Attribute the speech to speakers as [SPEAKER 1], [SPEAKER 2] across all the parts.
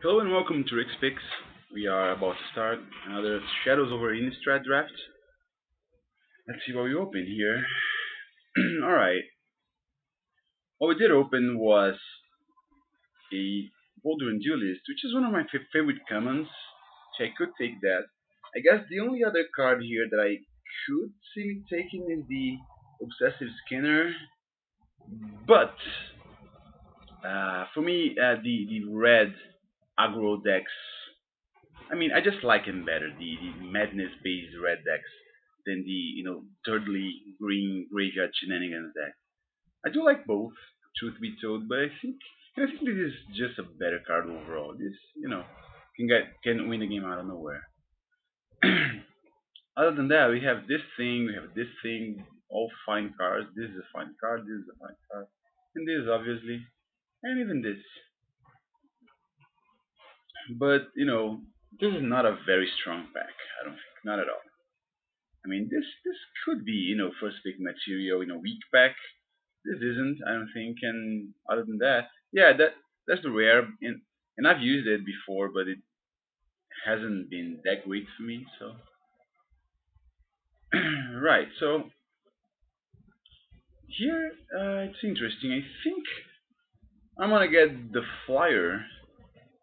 [SPEAKER 1] Hello and welcome to Rick's. We are about to start another Shadows over Innistrad draft. Let's see what we open here. Alright, what we did open was a Boulder and Duelist, which is one of my favorite commons, so I could take that. I guess the only other card here that I could see me taking is the Obsessive Skinner, but for me, the red aggro decks. I mean, I just like him better, the madness-based red decks, than the thirdly green graveyard shenanigans deck. I do like both, truth be told, but I think this is just a better card overall. This can win the game out of nowhere. Other than that, we have this thing, all fine cards. This is a fine card. This is a fine card, and this obviously, and even this. But this is not a very strong pack. I don't think, not at all. I mean, this could be first pick material in a weak pack. This isn't, I don't think. And other than that, yeah, that's the rare, and I've used it before, but it hasn't been that great for me. So right, so here it's interesting. I think I'm gonna get the flyer,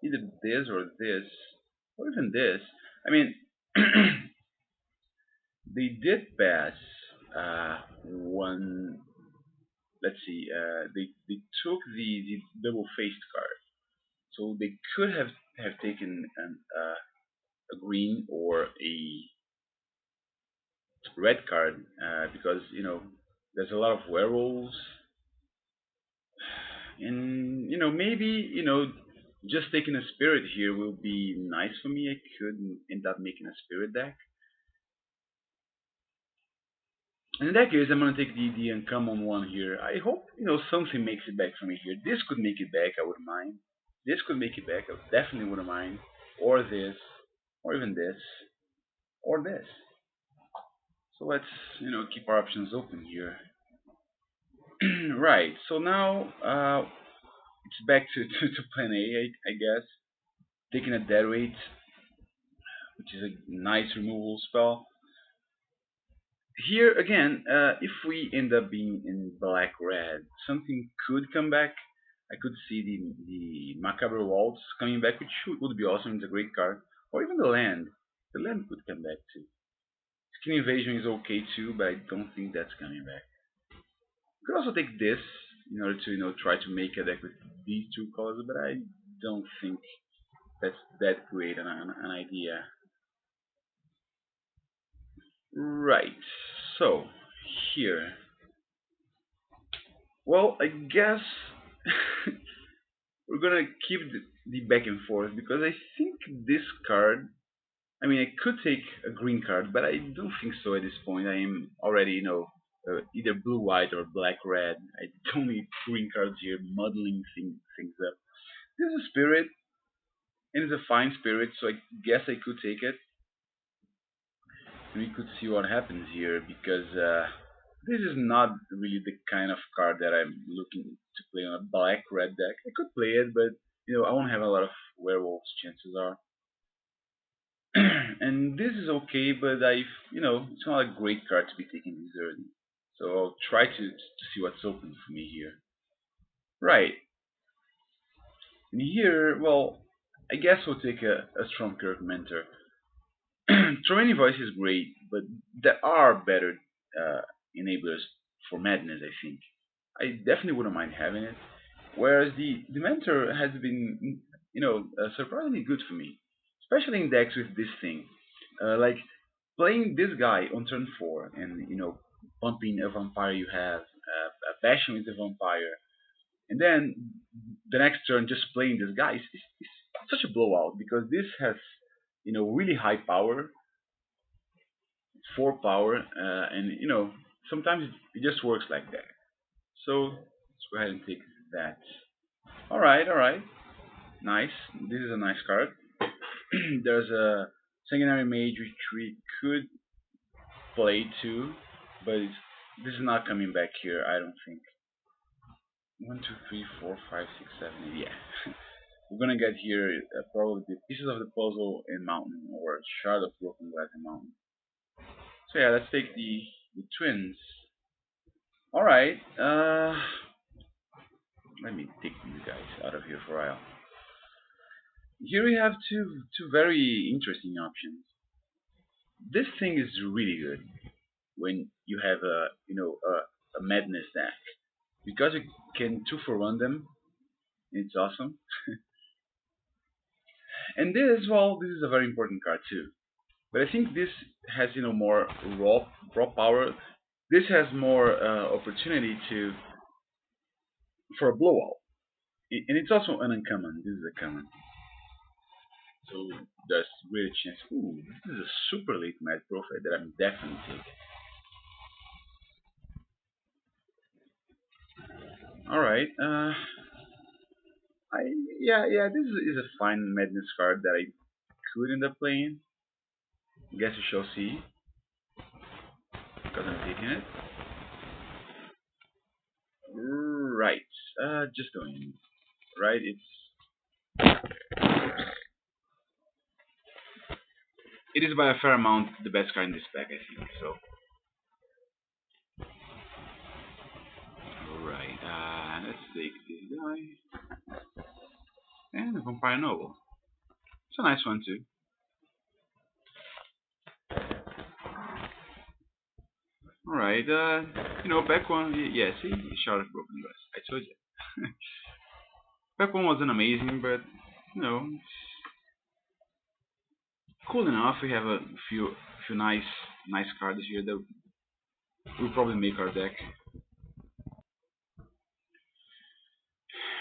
[SPEAKER 1] either this or this, or even this. I mean, they did pass one. Let's see. They took the double faced card, so they could have taken a green or a red card because there's a lot of werewolves, and maybe just taking a spirit here will be nice for me. I could end up making a spirit deck. And in that case, I'm gonna take the uncommon one here. I hope something makes it back for me here. This could make it back. I wouldn't mind. This could make it back. I definitely wouldn't mind. Or this, or even this, or this. So let's keep our options open here. Right. So now it's back to plan A, I guess. Taking a dead weight, which is a nice removal spell. Here again, if we end up being in black red, something could come back. I could see the Macabre Waltz coming back, which would be awesome. It's a great card. Or even the land. The land could come back too. Skin Invasion is okay too, but I don't think that's coming back. You could also take this in order to try to make a deck with these two colors, but I don't think that's that great an idea. Right. So here, well, I guess we're gonna keep the back and forth because I think this card. I mean, I could take a green card, but I don't think so at this point. I am already, either blue white or black red. I don't need green cards here, muddling things up. This is a spirit, and it's a fine spirit, so I guess I could take it. We could see what happens here because this is not really the kind of card that I'm looking to play on a black red deck. I could play it, but I won't have a lot of werewolves. Chances are, and this is okay, but it's not a great card to be taking this early. So I'll try to see what's open for me here. Right, and here, well, I guess we'll take a strong Kirk Mentor. Training Voice is great, but there are better enablers for Madness, I think. I definitely wouldn't mind having it. Whereas the Mentor has been, surprisingly good for me, especially in decks with this thing. Like playing this guy on turn 4 and, pumping a vampire you have, a passion with the vampire, and then the next turn just playing this guy is such a blowout because this has, really high power, 4 power, and sometimes it just works like that. So let's go ahead and take that. All right, nice. This is a nice card. There's a Sanguinary Mage which we could play too, but this is not coming back here. I don't think. 1, 2, 3, 4, 5, 6, 7, 8. Yeah, gonna get here probably the pieces of the puzzle in mountain or shard of broken glass in mountain. So yeah, let's take the twins. All right. Let me take these guys out of here for a while. Here we have two very interesting options. This thing is really good when you have a madness deck because you can 2 for 1 them. It's awesome. And this is a very important card too. But I think this has more raw power. This has more opportunity to for a blowout, and it's also an uncommon. This is a common, so there's really chance. Ooh, this is a super late mad profile that I'm definitely taking. All right, I yeah, this is a fine madness card that I could end up playing. Guess we shall see because I'm taking it. Right, just doing right. It is by a fair amount the best card in this pack, I think. So, alright, let's take this guy and the Vampire Noble. It's a nice one too. Alright, back one, yeah, see, Shard of Broken Glass. I told you. Back one wasn't amazing, but you know, cool enough. We have a few nice cards here that will probably make our deck.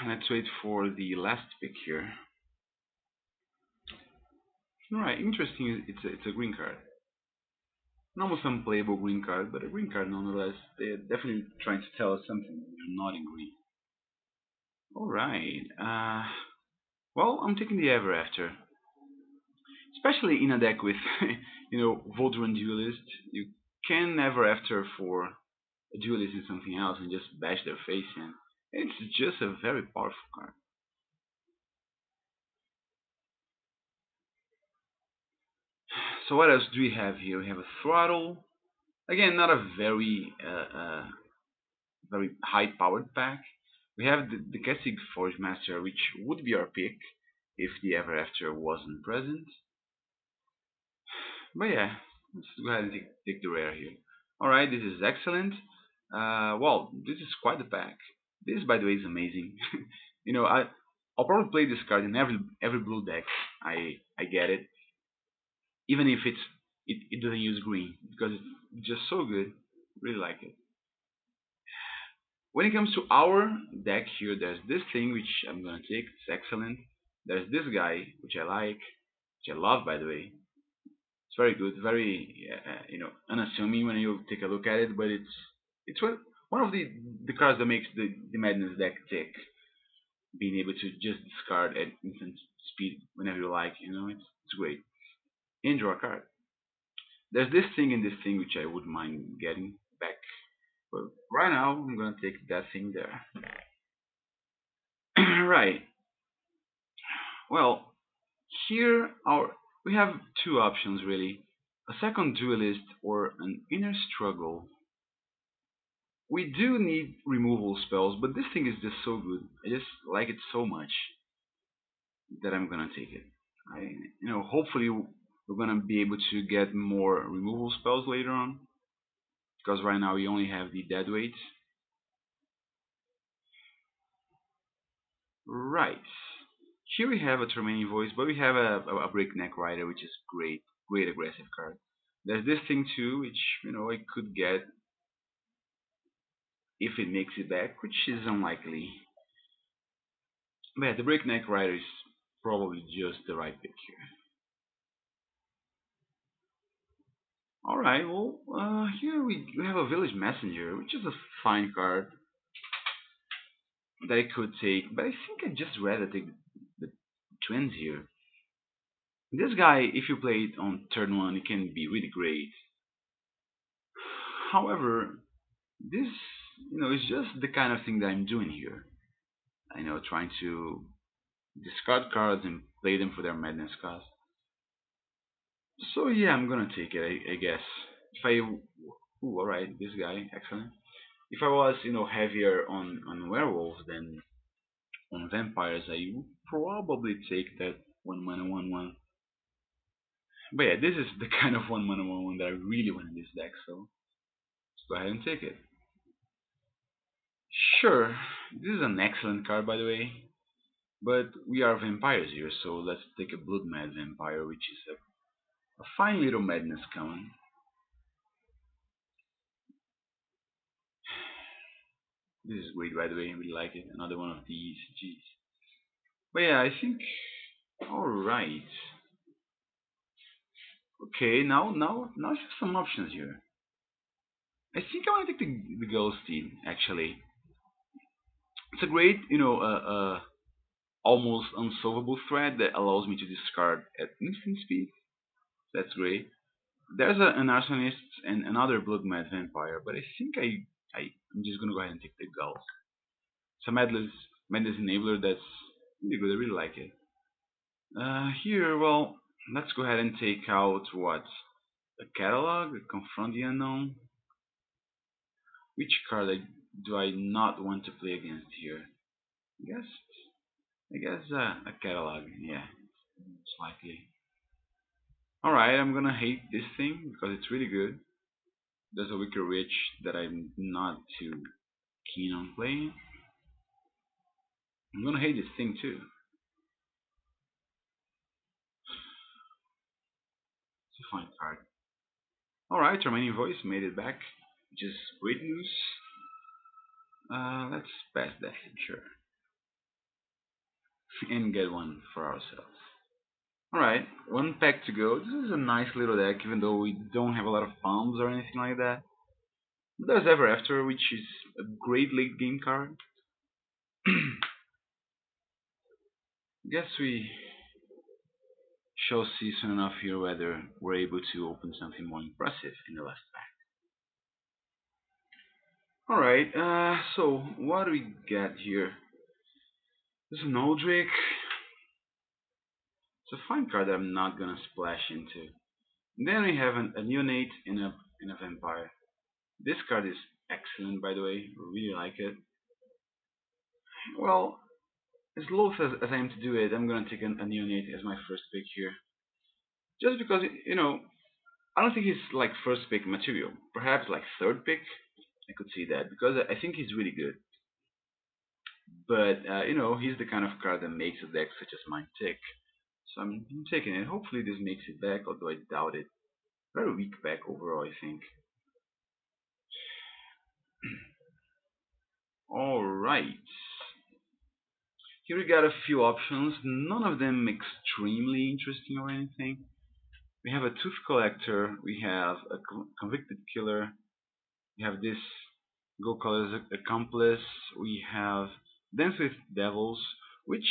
[SPEAKER 1] Let's wait for the last pick here. Alright, interesting. It's a green card. An almost unplayable green card, but a green card nonetheless. They're definitely trying to tell us something. We're not in green. Alright. Well, I'm taking the Ever After. Especially in a deck with, Voltron Duelist. You can Ever After for a Duelist in something else and just bash their face in. It's just a very powerful card. So what else do we have here? We have a Throttle. Again, not a very high powered pack. We have the Kessig Forge Master, which would be our pick if the Ever After wasn't present. But yeah, let's go ahead and take the rare here. Alright, this is excellent. Well, this is quite the pack. This, by the way, is amazing. I'll probably play this card in every blue deck. I get it, even if it doesn't use green because it's just so good. Really like it. When it comes to our deck here, there's this thing which I'm gonna take. It's excellent. There's this guy which I like, which I love, by the way. It's very good, very unassuming when you take a look at it, but it's one of the cards that makes the Madness deck tick. Being able to just discard at instant speed whenever you like, it's great. And draw a card. There's this thing and this thing which I wouldn't mind getting back, but right now I'm gonna take that thing there. Right. Well, here we have two options really: a second duelist or an inner struggle. We do need removal spells, but this thing is just so good. I just like it so much that I'm gonna take it. Hopefully we're gonna be able to get more removal spells later on, because right now we only have the dead weight. Right. Here we have a Tremendous Voice, but we have a Breakneck Rider, which is great aggressive card. There's this thing too, which I could get if it makes it back, which is unlikely. But yeah, the Breakneck Rider is probably just the right pick here. Alright, well, here we have a Village Messenger, which is a fine card that I could take, but I think I'd just rather take the twins here. This guy, if you play it on turn 1, it can be really great. However, this, is just the kind of thing that I'm doing here. Trying to discard cards and play them for their madness cost. So yeah, I'm gonna take it, I guess. If I, ooh, all right, this guy, excellent. If I was, heavier on werewolves than on vampires, I would probably take that 1 mana 1/1. But yeah, this is the kind of 1 mana 1/1 that I really want in this deck, so let's go ahead and take it. Sure, this is an excellent card by the way, but we are vampires here, so let's take a Blood Mad Vampire, which is a fine little madness common. This is great by the way, I really like it. Another one of these, jeez. But yeah, I think, alright. Okay, now I have some options here. I think I want to take the Ghosty, actually. It's a great, almost unsolvable threat that allows me to discard at instant speed. That's great. There's an arsonist and another blood mad vampire, but I think I'm just gonna go ahead and take the gulls. It's a madness enabler that's really good. I really like it. Here, well, let's go ahead and take out what, a catalog, confront the unknown. Which card do I not want to play against here? I guess a catalog. Yeah, it's likely. All right, I'm gonna hate this thing because it's really good. There's a Wicker Witch that I'm not too keen on playing. I'm gonna hate this thing too. It's a fine card. All right, remaining voice made it back, which is great news. Let's pass that sure, and get one for ourselves. All right, one pack to go. This is a nice little deck, even though we don't have a lot of bombs or anything like that. But there's Ever After, which is a great late game card. Guess we shall see soon enough here whether we're able to open something more impressive in the last pack. Alright, so what do we get here? There's an Aldrich. It's a fine card that I'm not gonna splash into. And then we have a Neonate in a Vampire. This card is excellent, by the way. I really like it. Well, as loath as I am to do it, I'm gonna take a Neonate as my first pick here. Just because, I don't think he's like first pick material. Perhaps like third pick. I could see that because I think he's really good. But he's the kind of card that makes a deck such as mine tick. So I'm taking it. Hopefully this makes it back, although I doubt it. Very weak back overall, I think. All right. Here we got a few options. None of them extremely interesting or anything. We have a Tooth Collector. We have a Convicted Killer. We have this Go Color's Accomplice. We have Dance with Devils, which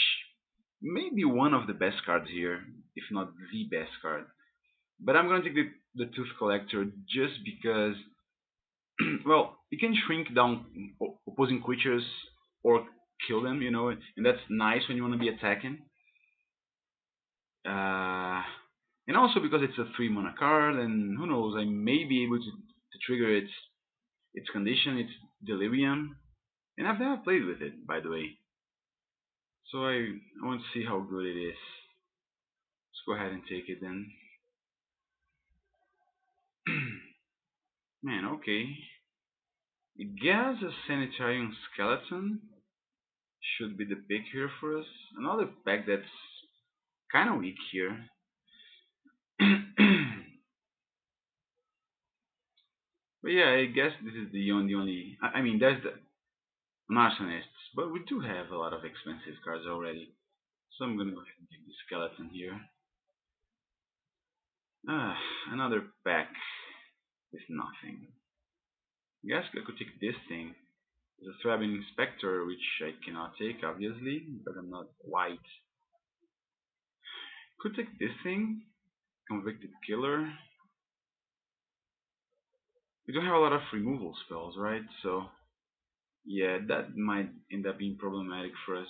[SPEAKER 1] may be one of the best cards here, if not the best card. But I'm going to take the Tooth Collector just because, well, you can shrink down opposing creatures or kill them, and that's nice when you want to be attacking. Uh, and also because it's a 3 mana card, and who knows, I may be able to trigger its condition, its Delirium, and I've never played with it, by the way. So I want to see how good it is. Let's go ahead and take it then. Man, okay. I guess a Sanitarium Skeleton should be the pick here for us. Another pack that's kind of weak here. But yeah, I guess this is the only. I mean, there's the Arsonists, but we do have a lot of expensive cards already. So I'm gonna go ahead and take the Skeleton here. Another pack with nothing. I guess I could take this thing. There's a Thrabbing Inspector, which I cannot take, obviously, because I'm not white. Could take this thing. Convicted Killer. We don't have a lot of removal spells, right? So, yeah, that might end up being problematic for us.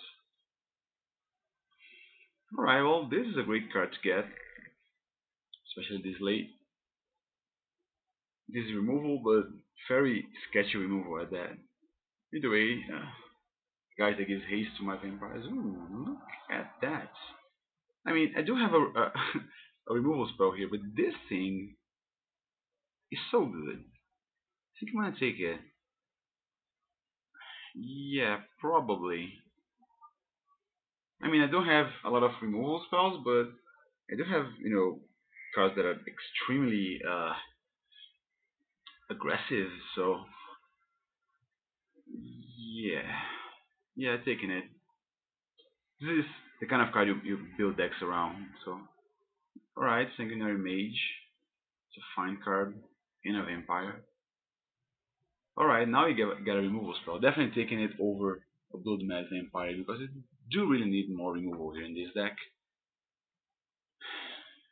[SPEAKER 1] Alright, well, this is a great card to get, especially this late. This is removal, but very sketchy removal at that. Either way, guys that gives haste to my vampires. Ooh, look at that. I mean, I do have a a removal spell here, but this thing is so good. I think I'm gonna take it. Yeah, probably. I mean, I don't have a lot of removal spells, but I do have, cards that are extremely aggressive. So yeah, yeah, taking it. This is the kind of card you build decks around. So alright, Sanguinary Mage. It's a fine card in a vampire. Alright, now you get a removal spell. Definitely taking it over a Blood Mad Vampire because it do really need more removal here in this deck.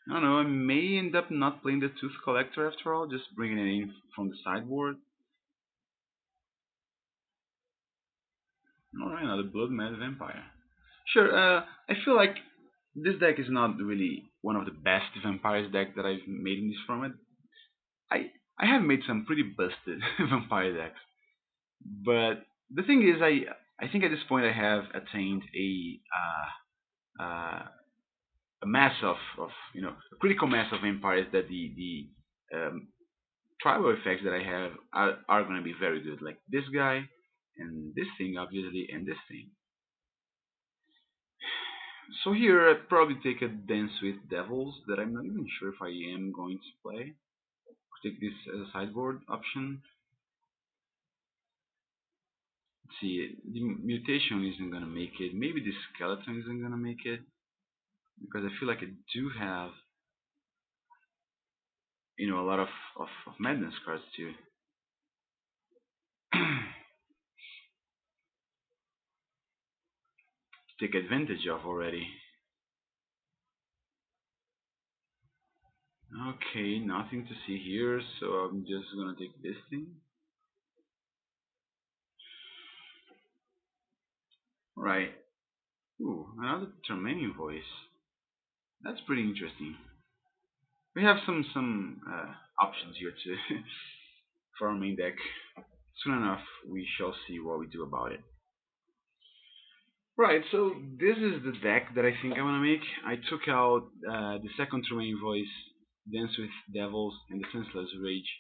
[SPEAKER 1] I don't know, I may end up not playing the Tooth Collector after all, just bringing it in from the sideboard. Alright, another Blood Mad Vampire. Sure, I feel like this deck is not really one of the best vampires deck that I've made in this format. I I have made some pretty busted vampire decks, but the thing is, I think at this point I have attained a mass of a critical mass of vampires that the tribal effects that I have are going to be very good, like this guy and this thing obviously and this thing. So here I'd probably take a Dance with Devils that I'm not even sure if I am going to play. Take this as a sideboard option. Let's see, the mutation isn't gonna make it. Maybe the skeleton isn't gonna make it because I feel like I do have a lot of madness cards to take advantage of already. Okay, nothing to see here, so I'm just gonna take this thing. Right. Ooh, another Termanium voice. That's pretty interesting. We have some options here to for our main deck. Soon enough, we shall see what we do about it. Right, so this is the deck that I think I want to make. I took out the second Tremaine voice, Dance with Devils, and the Senseless Rage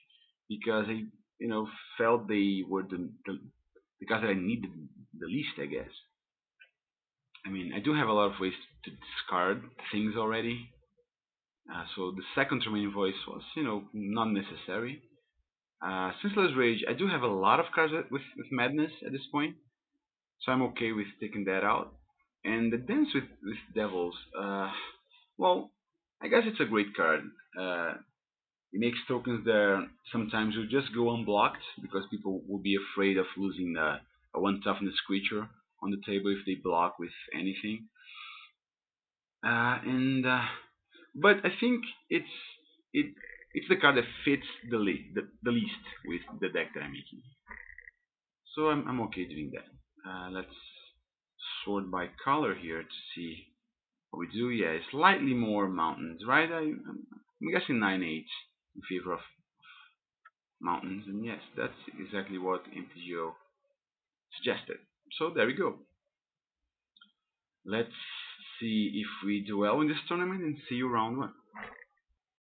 [SPEAKER 1] because I, felt they were the cards that I needed the least, I guess. I mean, I do have a lot of ways to discard things already, so the second Tremaine voice was, not necessary. Senseless Rage, I do have a lot of cards with Madness at this point, so I'm okay with taking that out. And the Dance with Devils, well, I guess it's a great card. It makes tokens that sometimes will just go unblocked because people will be afraid of losing a one toughness creature on the table if they block with anything. And but I think it it's the card that fits the least with the deck that I'm making. So I'm okay doing that. Let's sort by color here to see what we do. Yeah, slightly more mountains, right? I'm guessing 9-8 in favor of mountains, and yes, that's exactly what MTGO suggested. So there we go. Let's see if we do well in this tournament and see you round one.